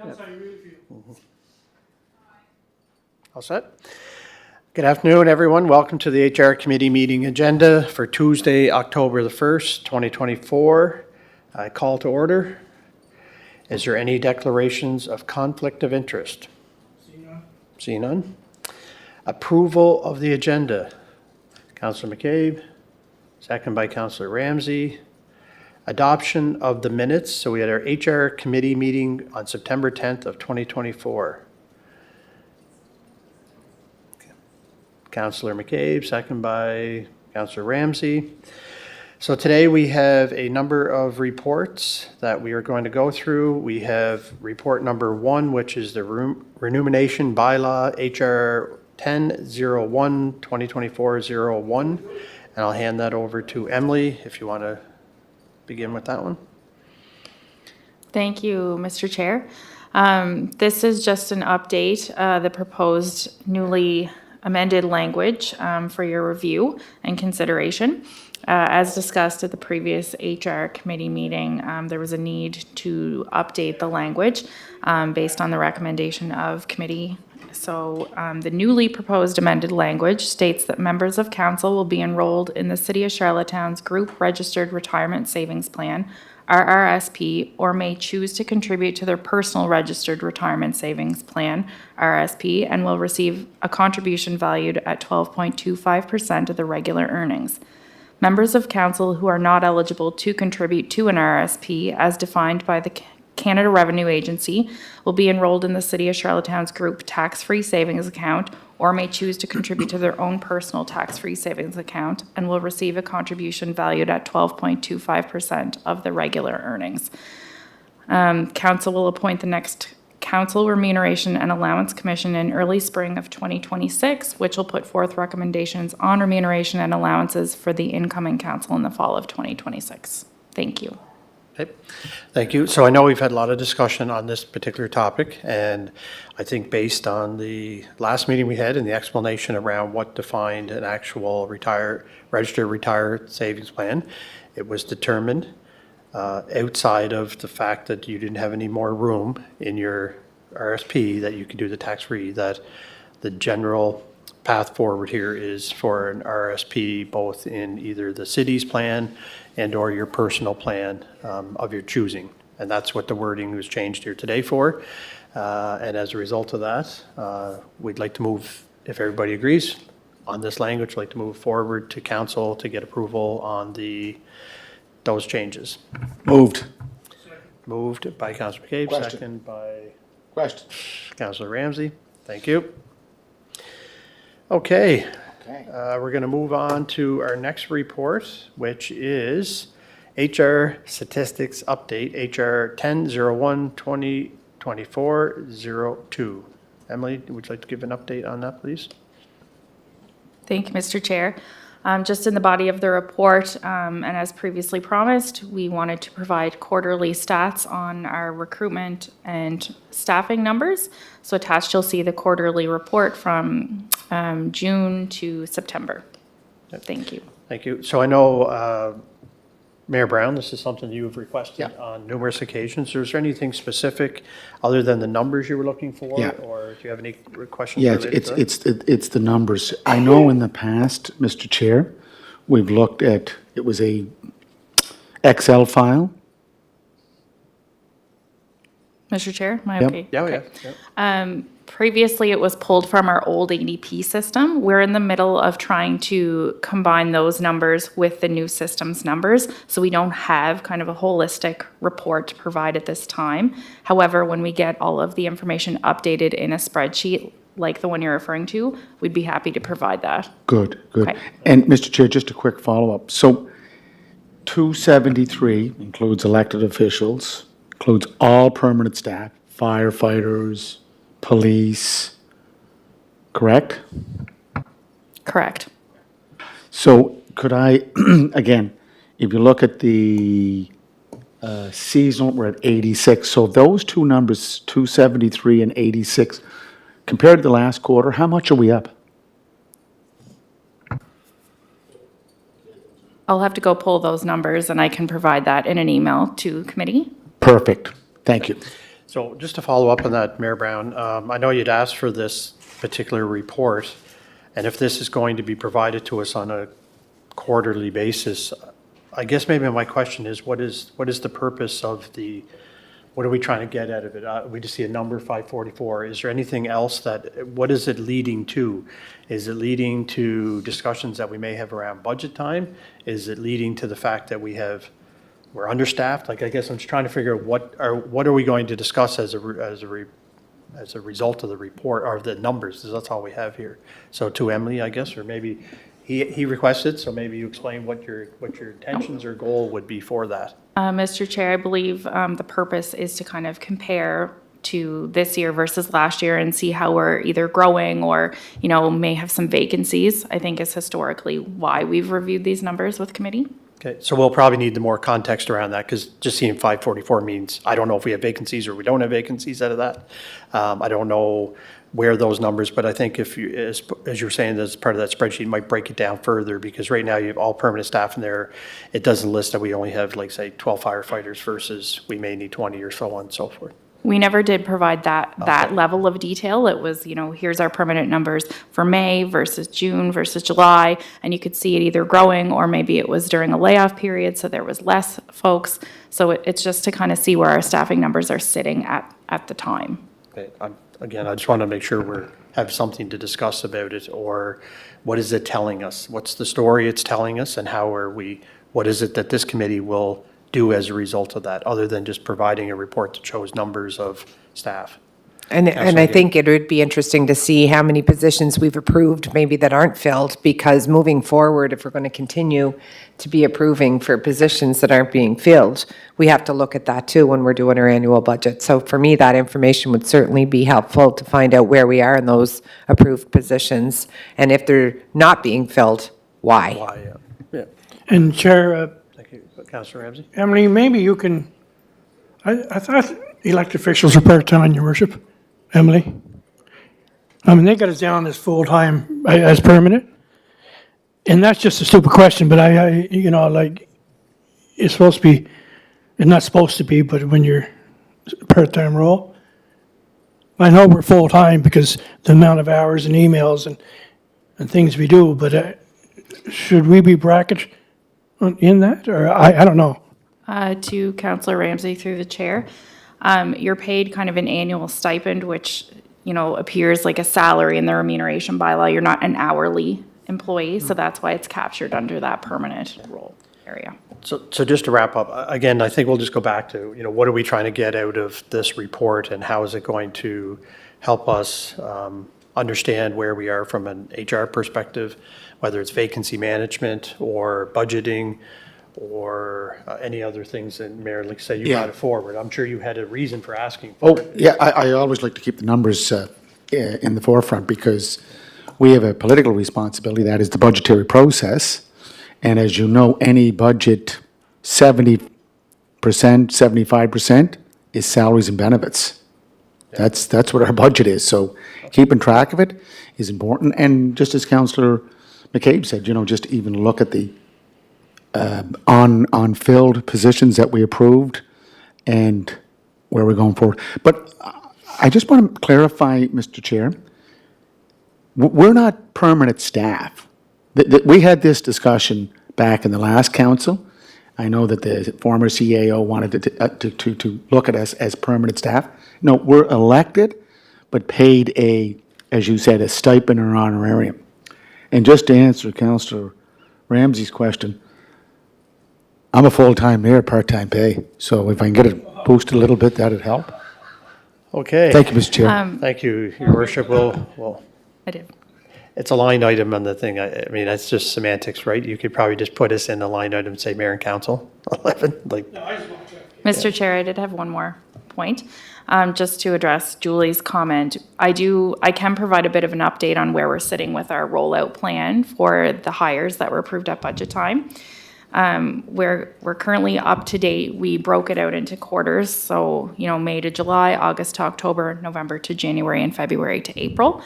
That's how you really feel. All set? Good afternoon, everyone. Welcome to the HR Committee meeting agenda for Tuesday, October the 1st, 2024. I call to order. Is there any declarations of conflict of interest? See none? Seeing none. Approval of the agenda. Councillor McCabe, second by Councillor Ramsey. Adoption of the minutes. So we had our HR Committee meeting on September 10th of 2024. Councillor McCabe, second by Councillor Ramsey. So today we have a number of reports that we are going to go through. We have report number 1, which is the remuneration bylaw HR 1001 2024-01. And I'll hand that over to Emily if you want to begin with that one. Thank you, Mr. Chair. This is just an update, the proposed newly amended language for your review and consideration. As discussed at the previous HR committee meeting, there was a need to update the language based on the recommendation of committee. So the newly proposed amended language states that members of council will be enrolled in the City of Charlottetown's Group Registered Retirement Savings Plan, RRSP, or may choose to contribute to their personal Registered Retirement Savings Plan, RSP, and will receive a contribution valued at 12.25% of the regular earnings. Members of council who are not eligible to contribute to an RSP, as defined by the Canada Revenue Agency, will be enrolled in the City of Charlottetown's Group Tax-Free Savings Account, or may choose to contribute to their own personal tax-free savings account, and will receive a contribution valued at 12.25% of the regular earnings. Council will appoint the next Council Remuneration and Allowance Commission in early spring of 2026, which will put forth recommendations on remuneration and allowances for the incoming council in the fall of 2026. Thank you. Okay, thank you. So I know we've had a lot of discussion on this particular topic, and I think based on the last meeting we had and the explanation around what defined an actual registered retired savings plan, it was determined outside of the fact that you didn't have any more room in your RSP that you could do the tax-free, that the general path forward here is for an RSP both in either the city's plan and or your personal plan of your choosing. And that's what the wording was changed here today for. And as a result of that, we'd like to move, if everybody agrees on this language, like to move forward to council to get approval on those changes. Moved. Moved by Councillor McCabe, Question. second by Question. Councillor Ramsey. Thank you. Okay. Okay. We're going to move on to our next report, which is HR Statistics Update, HR 1001 2024-02. Emily, would you like to give an update on that, please? Thank you, Mr. Chair. Just in the body of the report, and as previously promised, we wanted to provide quarterly stats on our recruitment and staffing numbers. So attached, you'll see the quarterly report from June to September. Thank you. Thank you. So I know, Mayor Brown, this is something you've requested on numerous occasions. So is there anything specific other than the numbers you were looking for? Yeah. Or do you have any questions? Yeah, related to that? it's the numbers. I know in the past, Mr. Chair, we've looked at, it was a Excel file. Mr. Chair, am I Yep. okay? Yeah, Okay. yeah. Previously, it was pulled from our old ADP system. We're in the middle of trying to combine those numbers with the new system's numbers, so we don't have kind of a holistic report to provide at this time. However, when we get all of the information updated in a spreadsheet like the one you're referring to, we'd be happy to provide that. Good, good. Okay. And Mr. Chair, just a quick follow-up. So 273 includes elected officials, includes all permanent staff, firefighters, police, correct? Correct. So could I, again, if you look at the seasonal, we're at 86. So those two numbers, 273 and 86, compared to the last quarter, how much are we up? I'll have to go pull those numbers and I can provide that in an email to committee. Perfect. Thank you. So just to follow up on that, Mayor Brown, I know you'd asked for this particular report, and if this is going to be provided to us on a quarterly basis, I guess maybe my question is, what is the purpose of what are we trying to get out of it? We just see a number, 544. Is there anything else what is it leading to? Is it leading to discussions that we may have around budget time? Is it leading to the fact that we're understaffed? Like, I guess I'm just trying to figure out what are we going to discuss as a result of the report, or the numbers, 'cause that's all we have here. So to Emily, I guess, or maybe he requested, so maybe you explain what your intentions or goal would be for that. Mr. Chair, I believe the purpose is to kind of compare to this year versus last year and see how we're either growing or, may have some vacancies. I think is historically why we've reviewed these numbers with committee. Okay, so we'll probably need the more context around that, because just seeing 544 means, I don't know if we have vacancies or we don't have vacancies out of that. I don't know where those numbers, but I think if you, as you were saying, as part of that spreadsheet, might break it down further, because right now you have all permanent staff in there. It doesn't list that we only have, like, say, 12 firefighters versus we may need 20 or so on and so forth. We never did provide that level of detail. It was, here's our permanent numbers for May versus June versus July, and you could see it either growing or maybe it was during a layoff period, so there was less folks. So it's just to kind of see where our staffing numbers are sitting at the time. Okay, again, I just want to make sure we have something to discuss about it, or what is it telling us? What's the story it's telling us, and what is it that this committee will do as a result of that, other than just providing a report that shows numbers of staff? And I think it would be interesting to see how many positions we've approved maybe that aren't filled, because moving forward, if we're going to continue to be approving for positions that aren't being filled, we have to look at that too when we're doing our annual budget. So for me, that information would certainly be helpful to find out where we are in those approved positions, and if they're not being filled, why. Why, yeah. And Chair, Thank you. Councillor Ramsey? Emily, maybe you can, I thought elected officials are part-time, Your Worship. Emily? I mean, they got us down as full-time, as permanent. And that's just a stupid question, but it's supposed to be, it's not supposed to be, but when you're part-time role. I know we're full-time because the amount of hours and emails and things we do, but should we be bracketed in that, or I don't know. To Councillor Ramsey through the chair, you're paid kind of an annual stipend, which, appears like a salary in the remuneration bylaw. You're not an hourly employee, so that's why it's captured under that permanent role area. So just to wrap up, again, I think we'll just go back to, what are we trying to get out of this report, and how is it going to help us understand where we are from an HR perspective, whether it's vacancy management or budgeting or any other things that, Mayor, like say, you brought it forward. I'm sure you had a reason for asking for it. Yeah, I always like to keep the numbers in the forefront, because we have a political responsibility, that is the budgetary process. And as you know, any budget, 70%, 75% is salaries and benefits. That's what our budget is. So keeping track of it is important. And just as Councillor McCabe said, just even look at the unfilled positions that we approved and where we're going forward. But I just want to clarify, Mr. Chair, we're not permanent staff. We had this discussion back in the last council. I know that the former CAO wanted to look at us as permanent staff. No, we're elected, but paid as you said, a stipend or honorarium. And just to answer Councillor Ramsey's question, I'm a full-time mayor, part-time pay. So if I can get it boosted a little bit, that'd help. Okay. Thank you, Mr. Chair. Thank you, Your Worship. Well, I did. it's a line item on the thing. I mean, that's just semantics, right? You could probably just put us in the line item, say Mayor and Council, 11, like. Mr. Chair, I did have one more point. Just to address Julie's comment, I can provide a bit of an update on where we're sitting with our rollout plan for the hires that were approved at budget time. We're currently up to date. We broke it out into quarters, so May to July, August to October, November to January, and February to April.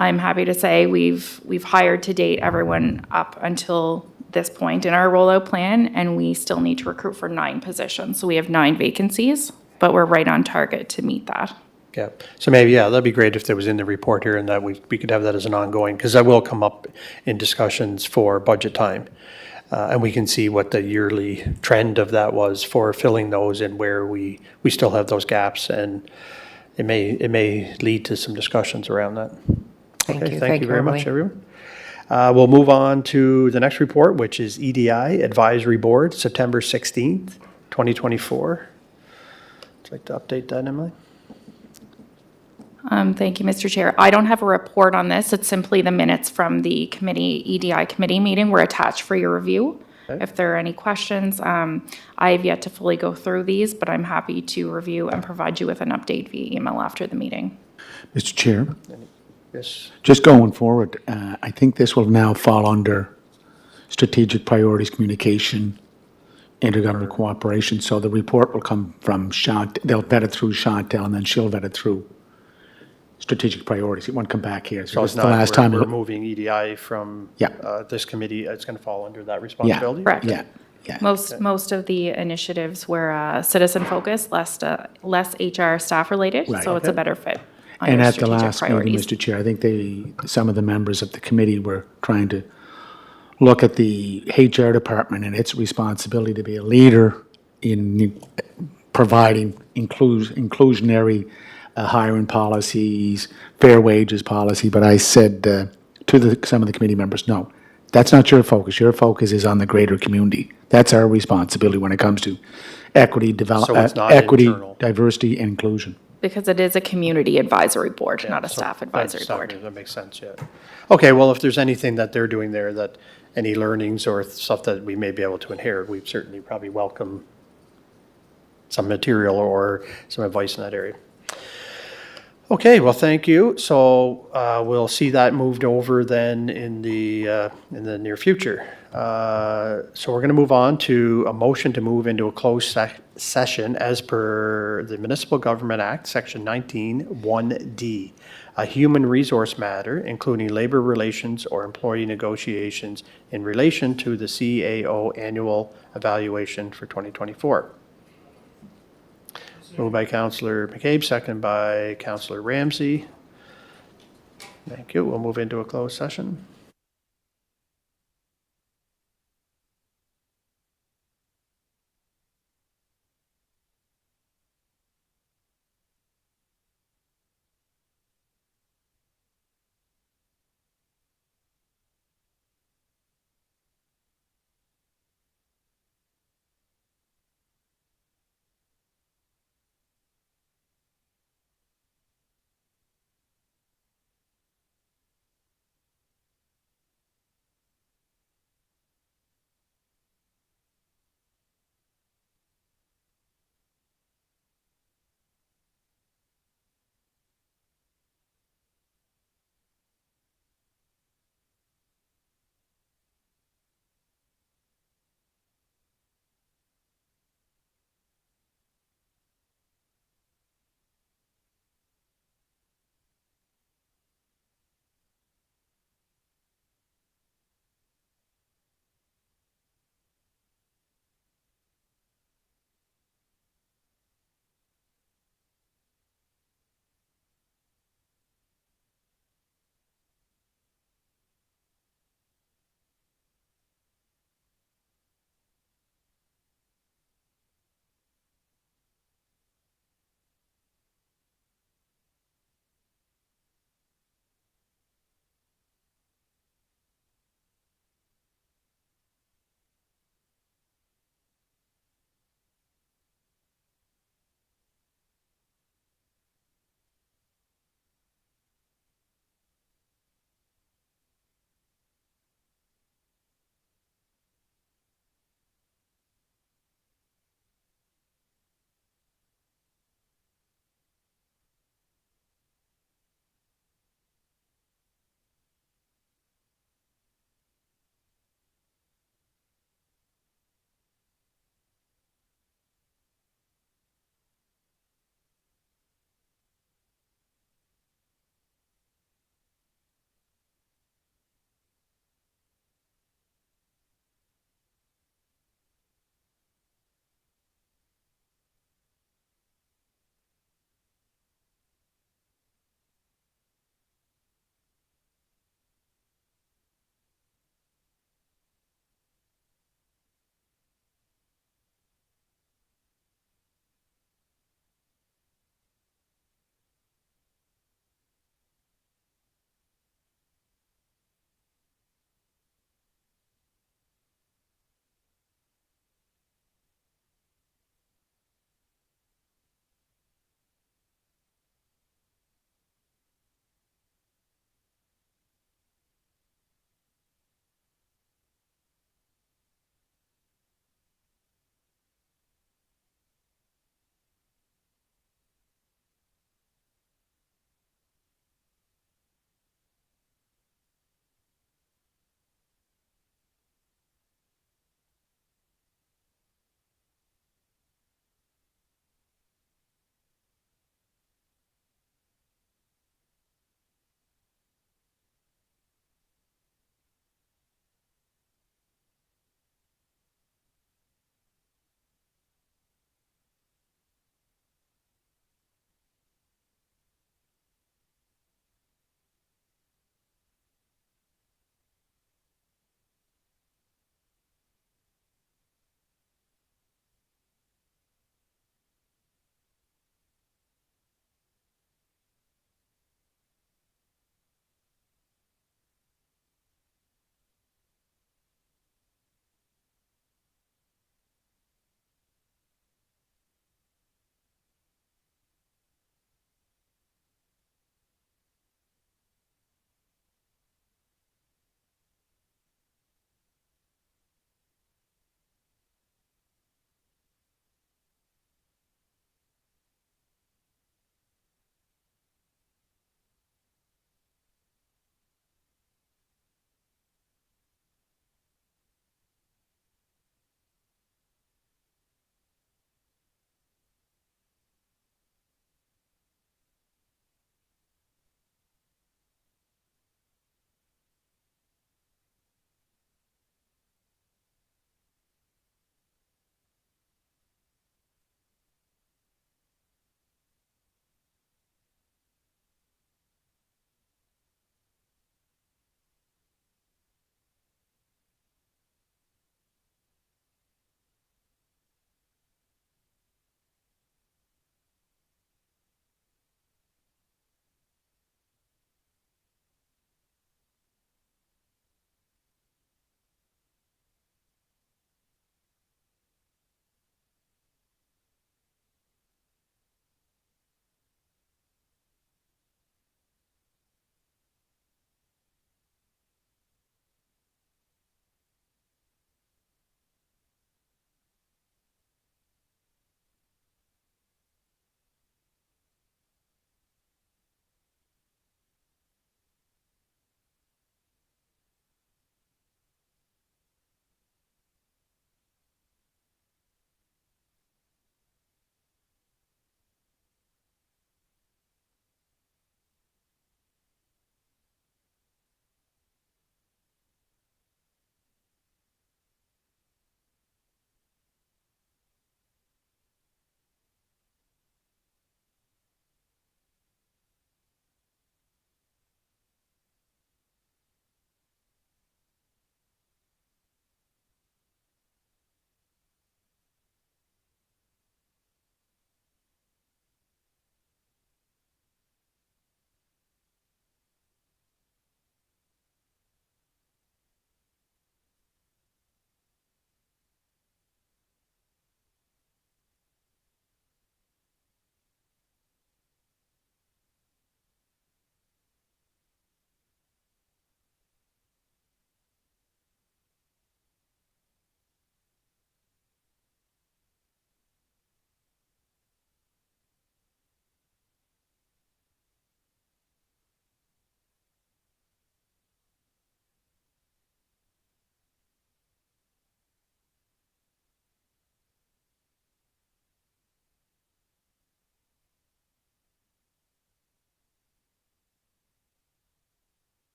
I'm happy to say we've hired to date everyone up until this point in our rollout plan, and we still need to recruit for 9 positions. So we have 9 vacancies but we're right on target to meet that. Yeah, so maybe, yeah, that'd be great if there was in the report here and that we could have that as an ongoing, because that will come up in discussions for budget time. And we can see what the yearly trend of that was for filling those and where we still have those gaps. And it may lead to some discussions around that. Thank Okay, you. thank you very Emily. much, everyone. We'll move on to the next report, which is EDI Advisory Board, September 16th, 2024. Would you like to update that, Emily? Thank you, Mr. Chair. I don't have a report on this. It's simply the minutes from the committee, EDI committee meeting were attached for your review. Okay. If there are any questions, I have yet to fully go through these, but I'm happy to review and provide you with an update via email after the meeting. Mr. Chair, Yes. just going forward, I think this will now fall under strategic priorities, communication, intergovernmental cooperation. So the report will come from they'll vet it through Chantel, and then she'll vet it through strategic priorities. It won't come back here. So this it's is the not, last time. we're moving EDI from Yeah. this committee, it's going to fall under that responsibility? Correct. Yeah, yeah. Most of the initiatives were citizen focused, less HR staff related, Right. so it's a better fit under And at the strategic last meeting, priorities. Mr. Chair, I think some of the members of the committee were trying to look at the HR department and its responsibility to be a leader in providing inclusionary hiring policies, fair wages policy. But I said to some of the committee members, no, that's not your focus. Your focus is on the greater community. That's our responsibility when it comes to equity, So it's not equity, internal. diversity, and inclusion. Because it is a community advisory board, not a So staff that's advisory staff- board. That makes sense, yeah. Okay, well, if there's anything that they're doing there, that any learnings or stuff that we may be able to inherit, we certainly probably welcome some material or some advice in that area. Okay, well, thank you. So we'll see that moved over then in the near future. So we're going to move on to a motion to move into a closed session as per the Municipal Government Act, Section 19(1)D, a human resource matter, including labor relations or employee negotiations in relation to the CAO annual evaluation for 2024. Moved by Councillor McCabe, seconded by Councillor Ramsey. Thank you. We'll move into a closed session.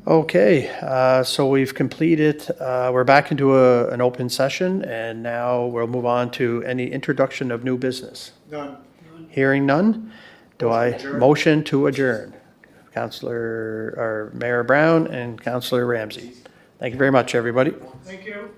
Okay, so we've completed, we're back into an open session, and now we'll move on to any introduction of new business. None. Hearing none, do I motion to adjourn? Councillor, or Mayor Brown and Councillor Ramsey. Thank you very much, everybody. Thank you.